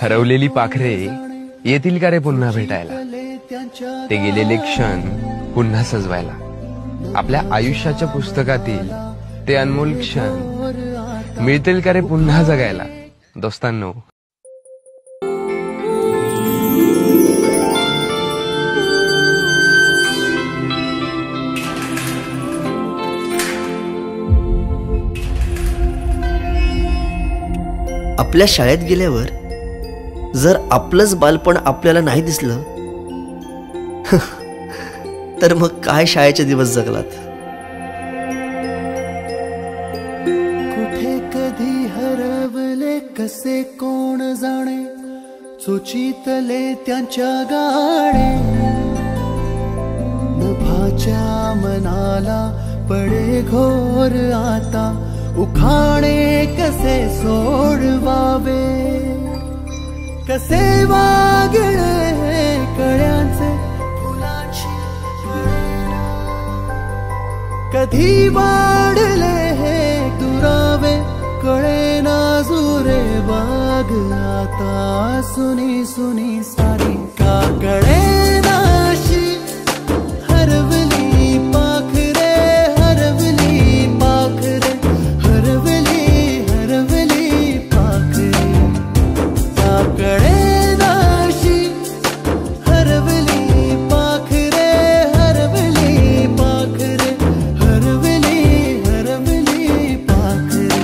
हरवलेली पाखरे येतील का रे पुन्हा भेटायला? ते गेलेले क्षण पुन्हा सजवायला. आपल्या आयुष्याच्या पुस्तकातील ते अनमोल क्षण मिळतील का रे पुन्हा जगायला? दोस्तांनो, आपल्या शाळेत गेल्यावर जर आपलंच बालपण आपल्याला नाही दिसलं तर मग काय शाळेचे दिवस जगलात. कुठे कधी हरवले कसे कोण जाणे, चोचीतले त्यांच्या गाणे. नभाच्या मनाला पडे घोर आता, उखाणे कसे सोडवावे. कसे वागणे कळ्यांचे फुलाची कधी वाढले हे दुरावे. कळे ना जुरे बाग आता, सुनी सुनी सारी का कळे नाशी. हरवली पाखरे हरवली पाखरे हरवली हरवली पाखरे. का कळे नाशी हरवली पाखरे हरवली पाखरे हरवली हरवली पाखरे.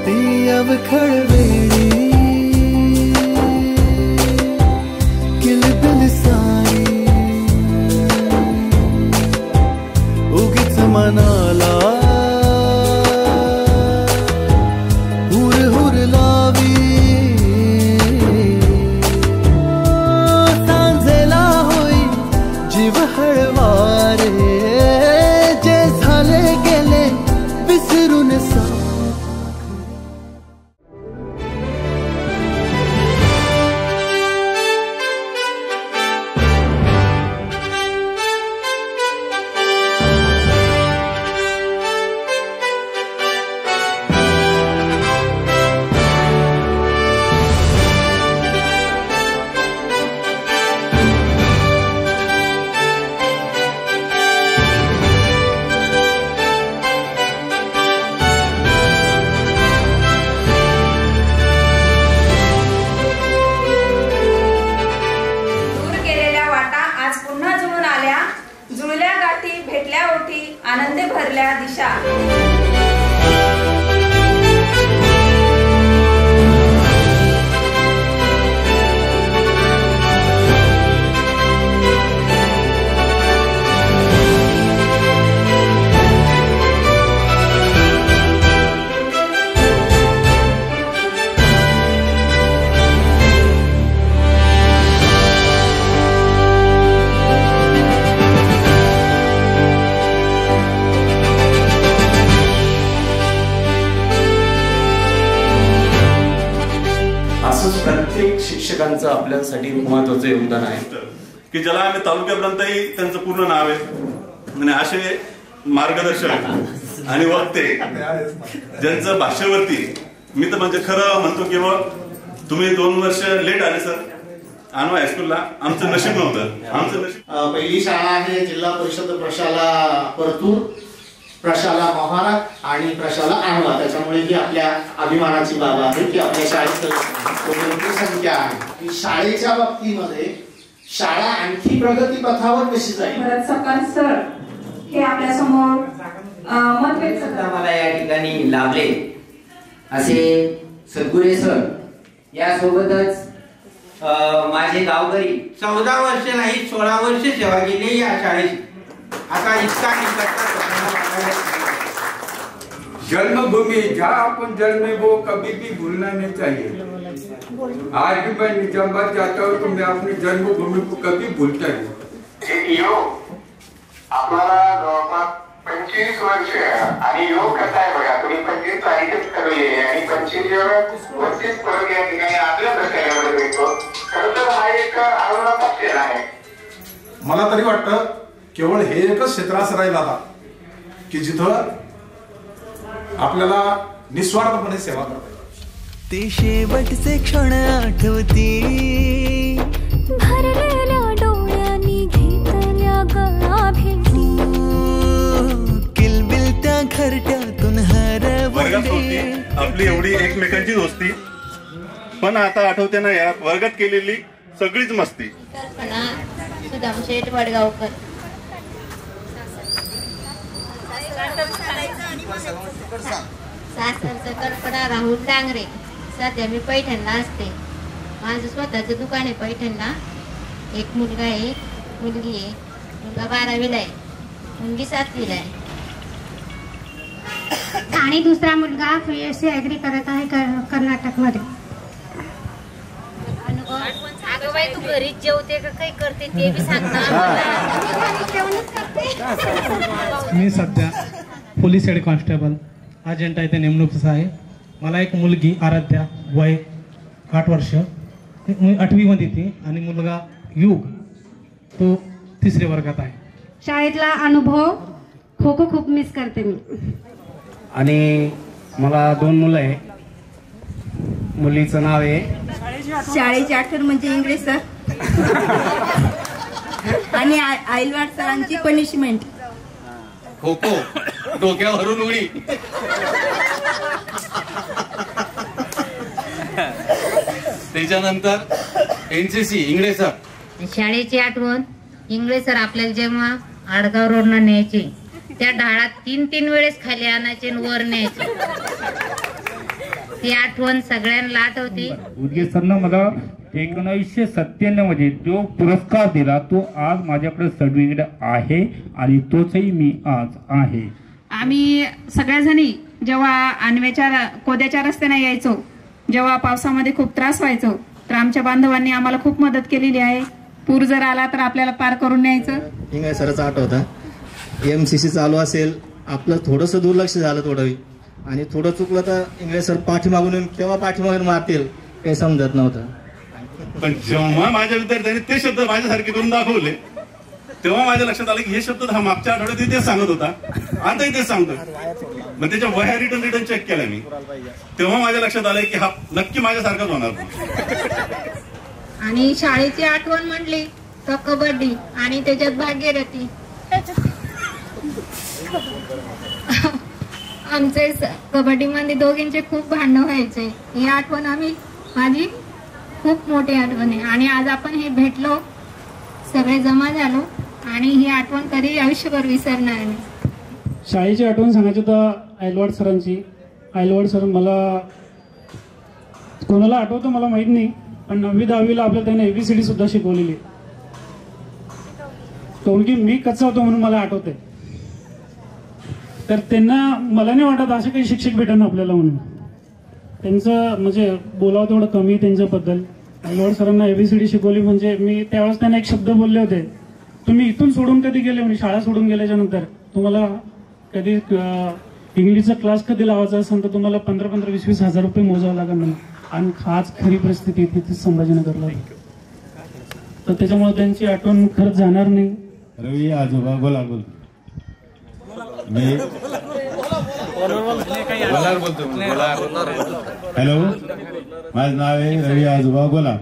ती अवखळ वेळी किलबिल सारी उगीच मनाला हुर हुर लावी. सांजेला होई जीव हळवारे, जे झाले गेले विसरून सा. जुळल्या गाठी भेटल्या ओठी, आनंदे भरल्या दिशा. प्रत्येक शिक्षकांचं आपल्यासाठी महत्वाचं योगदान आहे की ज्याला आम्ही तालुक्यापर्यंतही त्यांचं पूर्ण नाव आहे. आणि असे मार्गदर्शक आणि वक्ते ज्यांचं भाषेवरती मी तर म्हणजे खरं म्हणतो की तुम्ही 2 वर्ष लेट आले सर आणवा हायस्कूलला. आमचं नशीब नव्हतं. आमचं नशीब. पहिली शाळा आहे जिल्हा परिषद प्रशाला परतूर, प्रशाला मोहारा आणि प्रशाला आणवा. त्याच्यामुळे ही आपल्या अभिमानाची बाब आहे की आपल्या शाळेत मोठी संख्या आहे. की शाळेच्या बाबतीमध्ये शाळा आणखी प्रगती पथावर कशी जाईल. भरत सकाळ सर हे आपल्या समोर मत व्यक्त करतात. मला या ठिकाणी लाभले असे सद्गुरे सर, यासोबतच माझे गावकरी 14 वर्ष नाही 16 वर्ष सेवा केली या शाळेत. आता इतका जन्मभूमि जहाँ अपन जन्मे वो कभी भी भूलना नहीं चाहिए. आज भी मैं निजामाबाद जाता हूँ तो मैं अपनी जन्मभूमि को कभी भूलता नहीं. आपल्याला जवळपास 25 वर्ष आणि योग कसा आहे बघा. तुम्ही 25 तारीखच ठरवली आणि 25 परत या ठिकाणी आपल्या प्रशालेमध्ये भेटतो. खरं तर हा एक आनंदाचा क्षण आहे. मला तरी वाटतं केवळ हे एकच क्षेत्र असं राहील आता की जिथं आपल्याला निस्वार्थपणे सेवा करता येईल. ते शेवटचे क्षण आठवती, भरलेल्या डोळ्यांनी घेतल्या गळा भेटी, किलबिल त्या घरट्यातून वर्गात होती हरवले. आपली एवढी एकमेकांची दोस्ती, पण आता आठवते ना या वर्गात केलेली सगळीच मस्ती. सुदाम शेठ वडगावकर. सासरचं कल्पना राहुल डांगरे. सध्या मी पैठणला असते. माझं स्वतःचं दुकान आहे पैठणला. एक मुलगा आहे, मुलगी आहे. मुलगा 12वीला आहे, मुलगी 7वीला आहे. आणि दुसरा मुलगा BSc ऍग्री करत आहे कर्नाटकमध्ये. अगं बाई, तू घरीच जेवते का काही करते ते बी सांग ना. मी सध्या पोलीस हेड कॉन्स्टेबल अजिंठा इथे नेमणूक आहे. मला एक मुलगी आराध्या, वय 8 वर्ष, 8वीमध्ये ती, आणि मुलगा युग, तो 3ऱ्या वर्गात आहे. शाळेतला अनुभव खो खो खूप मिस करते मी. आणि मला 2 मुलं आहे. मुलीचं नाव आहे शाळेची आठवण म्हणजे इंग्लिश सर आणि आईलवाड सरांची पनिशमेंट. खो खो डोक्यावरून उडी. त्याच्यानंतर NCC इंगळे सर. शाळेची आठवण इंगळे सर आपल्याला जेव्हा आडगाव रोडनं न्यायचे, त्या ढाळात 3 वेळेस खाली आणायचे आणि वर न्यायचे. ती आठवण सगळ्यांना आठवते. उदगे सरनं मला 1997 मध्ये जो पुरस्कार दिला, तो आज माझ्याकडे सर्टिफिकेट आहे आणि तोचही मी आज आहे. आम्ही सगळ्याजणी जेव्हा आणव्याच्या कोद्याच्या रस्त्याने यायचो, जेव्हा पावसामध्ये खूप त्रास व्हायचो, तर आमच्या बांधवांनी आम्हाला खूप मदत केलेली आहे. पूर जर आला तर आपल्याला पार करून न्यायचं. इंगळे सरचा आठवता. MCC चालू असेल, आपलं थोडंसं दुर्लक्ष झालं थोडं, आणि थोडं चुकलं तर इंग्रज सर पाठीमागून येऊन केव्हा पाठीमागून मारतील काही समजत नव्हतं. पण जेव्हा माझ्या विद्यार्थ्यांनी ते शब्द माझ्यासारखे करून दाखवले, तेव्हा माझ्या लक्षात आलं की हे शब्द हा मागच्या आठवड्यात तेच सांगत होता, आताही तेच सांगतोय. मग त्याच्या वह्या रिटर्न चेक केल्या मी, तेव्हा माझ्या लक्षात आलं की हा नक्की माझ्यासारखाच होणार. आणि शाळेची आठवण म्हणली तर कबड्डी आणि त्याच्यात भाग्यरथी. आमचे कबड्डीमध्ये दोघींचे खूप भांडणं व्हायचे. ही आठवण माझी खूप मोठी आठवण आहे. आणि आज आपण हे भेटलो, सगळे जमा झालो, आणि ही आठवण कधी आयुष्यभर विसरणार नाही. शाळेची आठवण सांगायची तर आयलवाड सरांची. आयलवाड सर मला कोणाला आठवतं मला माहित नाही, पण 9वी 10वीला आपल्याला त्याने ABCD सुद्धा शिकवलेली. काऊन की मी कच्चा होतो म्हणून मला आठवते. तर त्यांना मला नाही वाटत असे काही शिक्षक भेटणार आपल्याला म्हणून. त्यांचं म्हणजे बोलावं तेवढं कमी त्यांच्याबद्दल. आयलवाड सरांना ABCD शिकवली म्हणजे मी त्यावेळेस त्यांना एक शब्द बोलले होते, तुम्ही इथून सोडून कधी गेले म्हणजे शाळा सोडून गेल्याच्या नंतर तुम्हाला कधी इंग्लिशचा क्लास कधी लावायचा असेल तर तुम्हाला 15-20 हजार रुपये मोजावं लागणार नाही. आणि आज खरी परिस्थिती तिथे संभाजीनगरला. तर त्याच्यामुळे त्यांची आठवण खरंच जाणार नाही. रवी आजोबा बोला बोल. मी हॅलो, माझं नाव आहे रवी आजोबा गोला.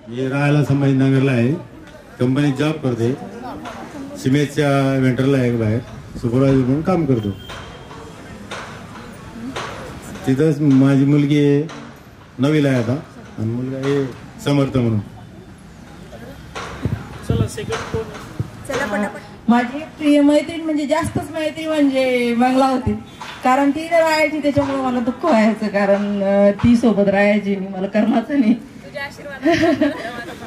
मी राहायला संभाजीनगरला आहे. कंपनीत जॉब करते. सिमेंटच्या वेंटरला आहे, बाहेर सुपरवायझर म्हणून काम करतो. तिथंच माझी मुलगी आहे 9वीला आहे आता, आणि मुलगा आहे समर्थ म्हणून. माझी प्रिय मैत्रीण म्हणजे जास्तच मैत्रीण म्हणजे मंगला होती. कारण ती राहायची त्याच्यामुळे मला दुःख व्हायचं, कारण ती सोबत राहायची मला करमाचं नाही.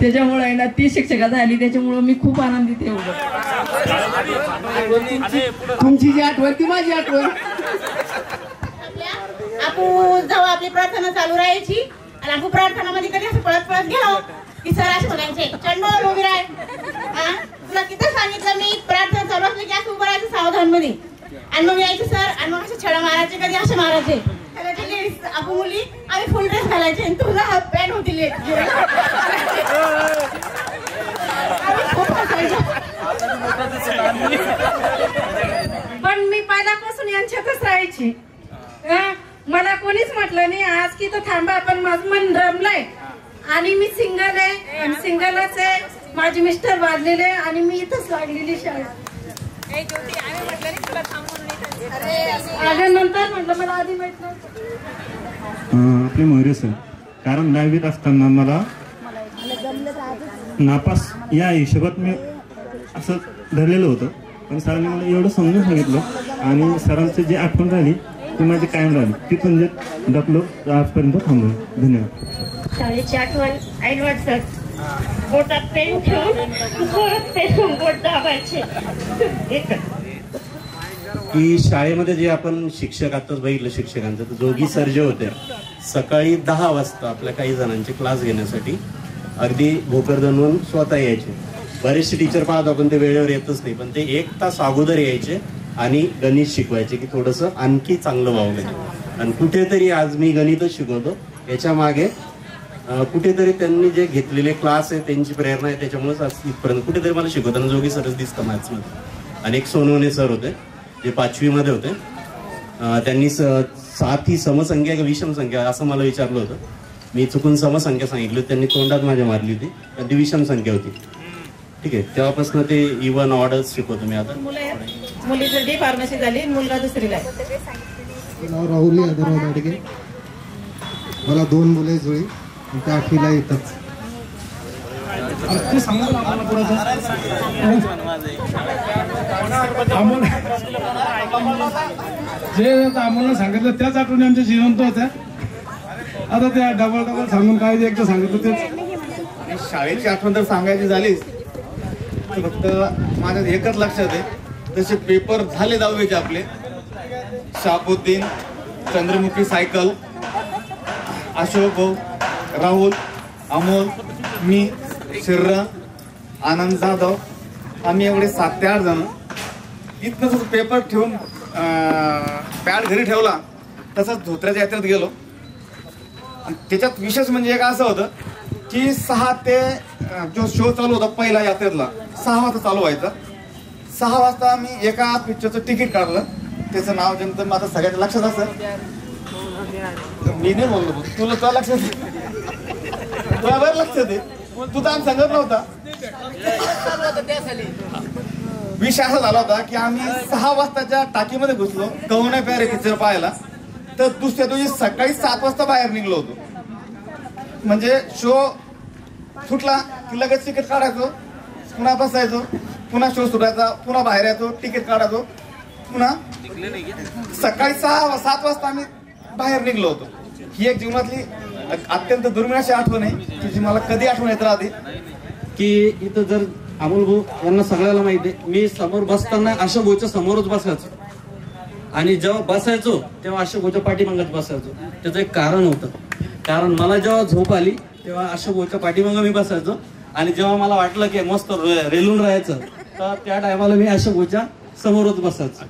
त्याच्यामुळे आहे ना ती शिक्षका झाली, त्याच्यामुळे मी खूप आनंदित आहे. तुमची जी आठवण ती माझी आठवण. आपण जेव्हा आपली प्रार्थना चालू राहायची आणि आपण प्रार्थनामध्ये कधी असं पळत पळत गेलो की सर असे म्हणायचे, चंडोल उभी राह. तुला किती सांगितलं मी, प्रार्थना चालू असली की असं उभं राहायचं सावधान मध्ये. आणि मग यायचे सर आणि मग असे छडा मारायचे, कधी असे मारायचे. लेडीज आपण मुली आम्ही फुल ड्रेस घालायचे आणि तुला हाफ पॅन्ट होती. पण मी पहिल्यापासून यांच्यातच राहायची. मला कोणीच म्हटलं नाही आज की तो थांबा, पण माझं मन रमलंय आणि मी सिंगल आहे आणि सिंगलच आहे. माझे मिस्टर वाजलेले आणि मी इथंच लागलेली शाळेत. आल्यानंतर म्हटलं मला आधी माहित नव्हतं. आपले मोहरे सर, कारण 9वीत असताना मला नापास या हिशोबात मी असं धरलेलं होतं, पण सरांनी मला एवढं समजून सांगितलं आणि सरांचं जे आठवण राहिली ती माझी कायम राहिली. तिथून जे डकलो आजपर्यंत थांबलो. धन्यवाद. शाळेची आठवण ऐन वाटतात. बोटात पेन ठेवून पेन बोट दाबायचे. की शाळेमध्ये जे आपण शिक्षक आताच बघितलं शिक्षकांचं, तर जोगी सर जे होते सकाळी 10 वाजता आपल्या काही जणांचे क्लास घेण्यासाठी अगदी भोकरदनवरून स्वतः यायचे. बरेचसे टीचर पाहतो आपण ते वेळेवर येतच नाही, पण ते 1 तास अगोदर यायचे आणि गणित शिकवायचे की थोडंसं आणखी चांगलं व्हावं. आणि कुठेतरी आज मी गणितच शिकवतो याच्या मागे कुठेतरी त्यांनी जे घेतलेले क्लास आहे त्यांची प्रेरणा आहे, त्याच्यामुळेच आज इथपर्यंत कुठेतरी मला शिकवताना जोगी सरच दिसतं मॅथ्समध्ये. आणि एक सोनवणे सर होते जे 5वी मध्ये होते. त्यांनी 7 ही समसंख्या का विषम संख्या असं मला विचारलं होतं. मी चुकून समसंख्या सांगितली, त्यांनी तोंडात माझ्या मारली होती, ती विषम संख्या होती. ठीक आहे, तेव्हापासून ते इव्हन ऑर्डर्स शिकवतो मी आता. मुलीचं डी फार्मसी झाली, मुलगा 2रीला आहे. नाव राहुल यादवराव दाडगे. मला 2 मुले जुळी, त्या 8वीला येतात. जे आम्हाला सांगितलं त्याच आठवणी आमच्या जिवंत होत्या. आता त्या डबल सांगून काय एकदा सांगितलं तेच. शाळेची आठवण तर सांगायची झालीच तर फक्त माझ्या एकच लक्षात आहे, तसे पेपर झाले 10वीचे आपले. शाहाबुद्दीन, चंद्रमुखी सायकल, अशोक भाऊ, राहुल, अमोल, मी, शिर्रा, आनंद जाधव, आम्ही एवढे 7 ते 8 जण. इथनं जसं पेपर ठेवून पॅड घरी ठेवला तसंच धोत्र्याच्या यात्रेत गेलो. आणि त्याच्यात विशेष म्हणजे एक असं होतं की 6 ते जो शो चालू होता पहिला यात्रेतला 6 वाजता चालू व्हायचा. 6 वाजता आम्ही एका पिक्चरचं तिकीट काढलं. त्याचं नाव जेमतेम आता सगळ्याच्या लक्षात असतं. मी नाही बोललो, तुला लक्षात तुला बरं लक्षात आहे, तू तर आम्ही सांगत नव्हता. विषय असा झाला होता की आम्ही 6 वाजताच्या टाकीमध्ये घुसलो कौन है प्यारे पिक्चर पाहायला, तर दुसऱ्या दिवशी सकाळी 7 वाजता बाहेर निघलो होतो. म्हणजे शो सुटला की लगेच तिकीट काढायचो, पुन्हा बसायचो, पुन्हा शो सुटायचा, पुन्हा बाहेर यायचो, तिकीट काढायचो, पुन्हा सकाळी 7 वाजता आम्ही बाहेर निघलो होतो. ही एक जीवनातली अत्यंत दुर्मिळ अशी आठवण आहे की जी मला कधी आठवण येत राहते. की इथं जर अमोल भाऊ यांना सगळ्याला माहिती आहे, मी समोर बसताना अशोक भाऊच्या समोरच बसायचो आणि जेव्हा बसायचो तेव्हा अशोक भाऊच्या पाठीमागच बसायचो. त्याचं एक कारण होतं, कारण मला जेव्हा झोप आली तेव्हा अशोक भाऊच्या पाठीमागं मी बसायचो आणि जेव्हा मला वाटलं की मस्त रेलून राहायचं तर त्या टायमाला मी अशोक भाऊच्या समोरच बसायचो.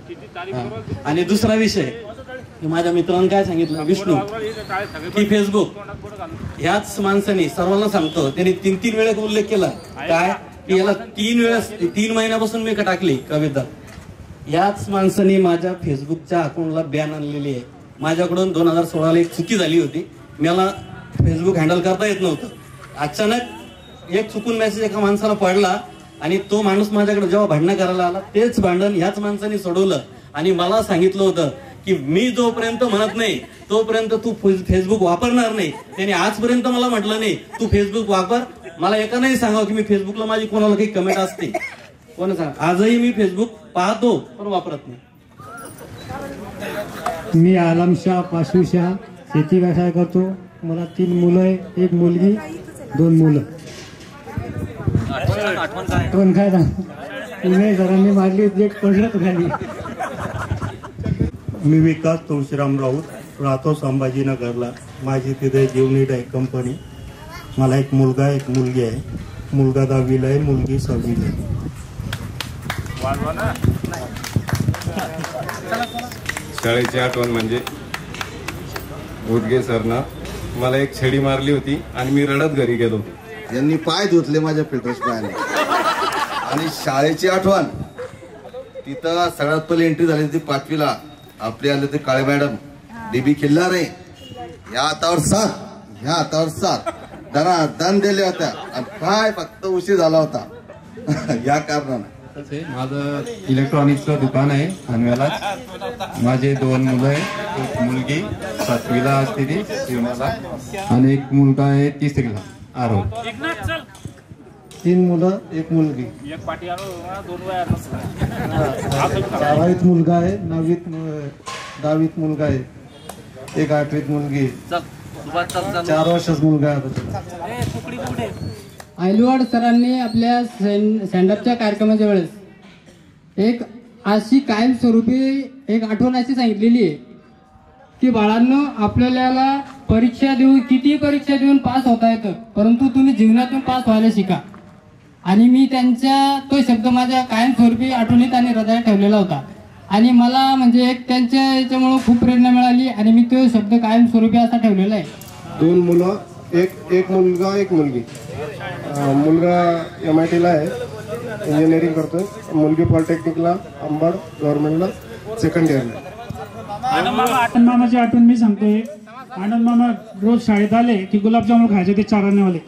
आणि दुसरा विषय माझ्या मित्रांनी काय सांगितलं, विष्णू, की फेसबुक ह्याच माणसाने सर्वांना सांगतो, त्यांनी 3 वेळेस उल्लेख केला काय की याला 3 महिन्यापासून मी टाकली कविता. याच माणसाने माझ्या फेसबुकच्या अकाउंटला बॅन आणलेली आहे. माझ्याकडून 2016ला एक चुकी झाली होती, मला फेसबुक हँडल करता येत नव्हतं. अचानक एक चुकून मेसेज एका माणसाला पडला आणि तो माणूस माझ्याकडे जेव्हा भांडणं करायला आला तेच भांडण ह्याच माणसाने सोडवलं आणि मला सांगितलं होतं की मी जोपर्यंत म्हणत नाही तोपर्यंत तू फेसबुक वापरणार नाही. त्याने आजपर्यंत मला म्हटलं नाही तू फेसबुक वापर. मला एका नाही सांगावं की मी फेसबुकला माझी कोणाला काही कमेंट असते, कोण सांग. आजही मी फेसबुक पाहतो पण वापरत नाही. मी आलमशाह पाशुशाह, शेती व्यवसाय करतो. मला 3 मुलं आहे, 1 मुलगी, 2 मुलं. आठवण काय ना जरांनी मारली एक पडलं खाली. मी विकास तुळशीराम राऊत, राहतो संभाजीनगरला. माझी तिथे जीवनीट आहे कंपनी. मला एक मुलगा, एक मुलगी आहे. मुलगा 10वीला आहे, मुलगी 6वीला आहे. शाळेची आठवण म्हणजे उदगे सरना मला एक छडी मारली होती आणि मी रडत घरी गेलो. यांनी पाय धुतले माझ्या फिल्टर्स पायाने. आणि शाळेची आठवण तिथं सगळ्यात पहिली एंट्री झाली होती 5वीला. आपले आले ते काळे मॅडम डीबी किल्ला रे या हातावर 7 ह्या हातावर 7 दण दिल्या होत्या आणि काय फक्त उशीर झाला होता या कारणाने. माझं इलेक्ट्रॉनिक्सचं दुकान आहे खानव्यालाच. माझे 2 मुलं आहे, एक मुलगी 7वीला असते ती शिवण्याला आणि एक मुलगा आहे 3रीला आरो. 3 मुलं 1 मुलगी. 4वीत मुलगा आहे, 9वीत 10वीत मुलगा आहे, एक 8वीत मुलगी, 4 वर्षाचा मुलगा आहे. आयलवाड सरांनी आपल्या स्टँडअपच्या कार्यक्रमाच्या वेळेस एक अशी कायमस्वरूपी एक आठवण अशी सांगितलेली आहे की बाळांनो, आपल्याला परीक्षा देऊन किती परीक्षा देऊन पास होता येतं, परंतु तुम्ही जीवनातून पास व्हायला शिका. आणि मी त्यांच्या तो शब्द माझ्या कायमस्वरूपी आठवणीत आणि हृदयात ठेवलेला होता आणि मला म्हणजे एक त्यांच्या याच्यामुळे खूप प्रेरणा मिळाली आणि मी तो शब्द कायमस्वरूपी असा ठेवलेला आहे. 2 मुलं एक मुलगा 1 मुलगी. मुलगा MITला आहे, इंजिनिअरिंग करतोय. मुलगी पॉलिटेक्निकला अंबड गव्हर्नमेंटला सेकंड इयरला. आनंद मामाची आठवण मी सांगतोय. आनंद मामा रोज शाळेत आले की गुलाबजामुन खायचे, ते 4 आण्यावाले.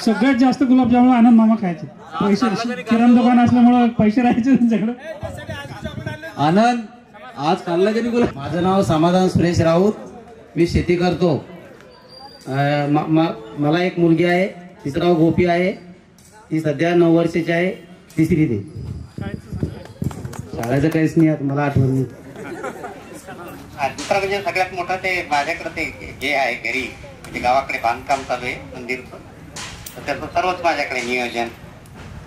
सगळ्यात जास्त गुलाबजामुन आनंद मामा खायचे. पैसे किराणा दुकान असल्यामुळे पैसे राहायचे त्यांच्याकडे. आनंद आज खाल्ला तरी गुलाब. माझं नाव समाधान सुरेश राऊत, मी शेती करतो. मला एक मुलगी आहे, तिचं नाव गोपी आहे, ती सध्या 9 वर्षाची आहे, 3रीत आहे. शाळेचं काहीच नाही आता मला आठवण नाही. दुसरा म्हणजे सगळ्यात मोठं ते माझ्याकडे ते जे आहे घरी म्हणजे गावाकडे बांधकाम चालू आहे मंदिरचं, तर त्याचं सर्वच माझ्याकडे नियोजन.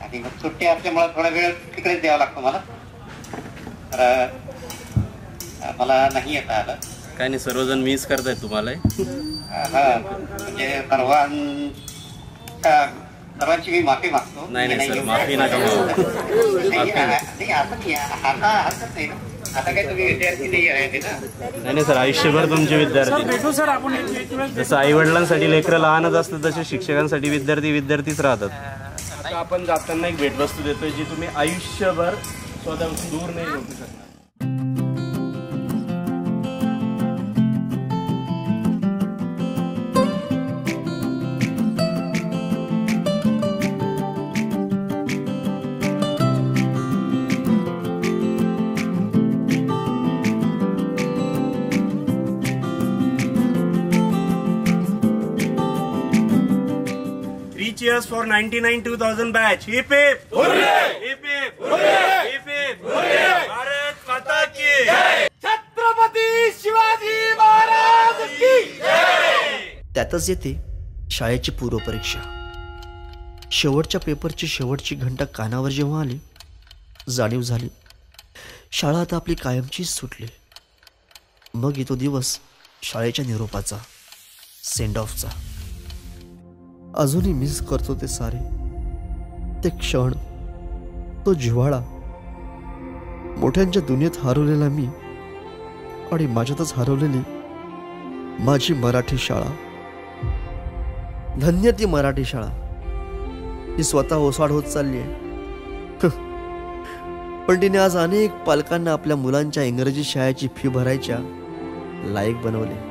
आणि मग सुट्टी असल्यामुळे थोडा वेळ तिकडेच द्यावा लागतो मला, तर मला नाही येता आलं. काय नाही, सर्वजण मिस करतायत तुम्हाला. म्हणजे सर्वांची मी माफी मागतो. नाही सर, माफी नका. आता काय तुम्ही विद्यार्थी नाही आहे ना? नाही सर, आयुष्यभर तुमचे विद्यार्थी. जसं आई वडिलांसाठी लेकरं लहानच असतं, तसे शिक्षकांसाठी विद्यार्थीच राहतात. आता आपण जाताना एक भेटवस्तू देतोय जी तुम्ही आयुष्यभर स्वतःपासून दूर नाही होऊ शकता. Cheers for 99-2000 batch. Hip hip. Hooray! Hip hip. Hooray! Hip hip. Hooray! Bharat माता की जय. छत्रपती शिवाजी महाराज की जय. त्यातच येते शाळेची पूर्वपरीक्षा. शेवटच्या पेपरची शेवटची घंटा कानावर जेव्हा आली, जाणीव झाली शाळा आता आपली कायमचीच सुटली. मग येतो दिवस शाळेच्या निरोपाचा, सेंड ऑफचा. अजूनही मिस करतो ते सारे, ते क्षण, तो जिव्हाळा. मोठ्यांच्या दुनियेत हरवलेला मी आणि माझ्यातच हरवलेली माझी मराठी शाळा. धन्य ती मराठी शाळा, ती स्वतः ओसाड होत चालली आहे. पण तिने आज अनेक पालकांना आपल्या मुलांच्या इंग्रजी शाळेची फी भरायच्या लायक बनवले.